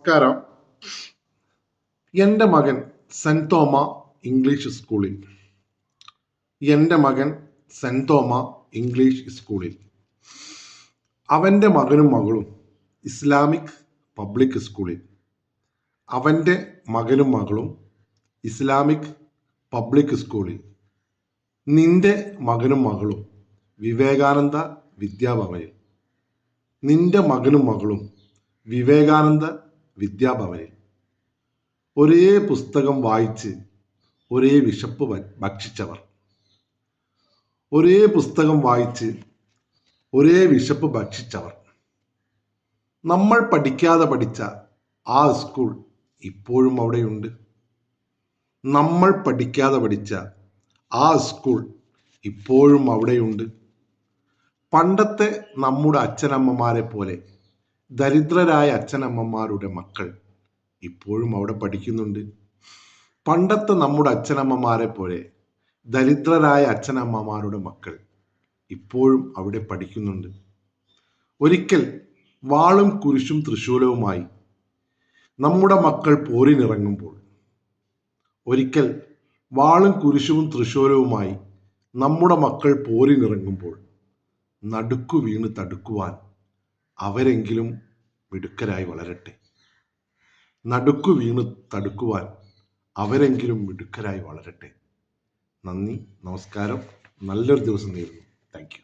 നമസ്കാരം. എൻ്റെ മകൻ സെന്റ് തോമ ഇംഗ്ലീഷ് സ്കൂളിൽ എൻ്റെ മകൻ സെന്റ് തോമ ഇംഗ്ലീഷ് സ്കൂളിൽ അവൻ്റെ മകനും മകളും ഇസ്ലാമിക് പബ്ലിക് സ്കൂളിൽ അവൻ്റെ മകനും മകളും ഇസ്ലാമിക് പബ്ലിക് സ്കൂളിൽ നിന്റെ മകനും മകളും വിവേകാനന്ദ വിദ്യാഭവനിൽ നിന്റെ മകനും മകളും വിവേകാനന്ദ വിദ്യാഭവനിൽ ഒരേ പുസ്തകം വായിച്ച് ഒരേ വിശപ്പ് ഭക്ഷിച്ചവർ, ഒരേ പുസ്തകം വായിച്ച് ഒരേ വിശപ്പ് ഭക്ഷിച്ചവർ. നമ്മൾ പഠിക്കാതെ പഠിച്ച ആ സ്കൂൾ ഇപ്പോഴും അവിടെയുണ്ട്. നമ്മൾ പഠിക്കാതെ പഠിച്ച ആ സ്കൂൾ ഇപ്പോഴും അവിടെയുണ്ട്. പണ്ടത്തെ നമ്മുടെ അച്ഛനമ്മമാരെ പോലെ ദരിദ്രരായ അച്ഛനമ്മമാരുടെ മക്കൾ ഇപ്പോഴും അവിടെ പഠിക്കുന്നുണ്ട്. പണ്ടത്തെ നമ്മുടെ അച്ഛനമ്മമാരെ പോലെ ദരിദ്രരായ അച്ഛനമ്മമാരുടെ മക്കൾ ഇപ്പോഴും അവിടെ പഠിക്കുന്നുണ്ട്. ഒരിക്കൽ വാളും കുരിശും തൃശൂലവുമായി നമ്മുടെ മക്കൾ പോരിനിറങ്ങുമ്പോൾ, ഒരിക്കൽ വാളും കുരിശും തൃശൂലവുമായി നമ്മുടെ മക്കൾ പോരിനിറങ്ങുമ്പോൾ നടുക്കു വീണ് തടുക്കുവാൻ അവരെങ്കിലും മിടുക്കരായി വളരട്ടെ. നടുക്കു വീണ് തടുക്കുവാൻ അവരെങ്കിലും മിടുക്കരായി വളരട്ടെ. നന്ദി, നമസ്കാരം. നല്ലൊരു ദിവസം നേരുന്നു. Thank you.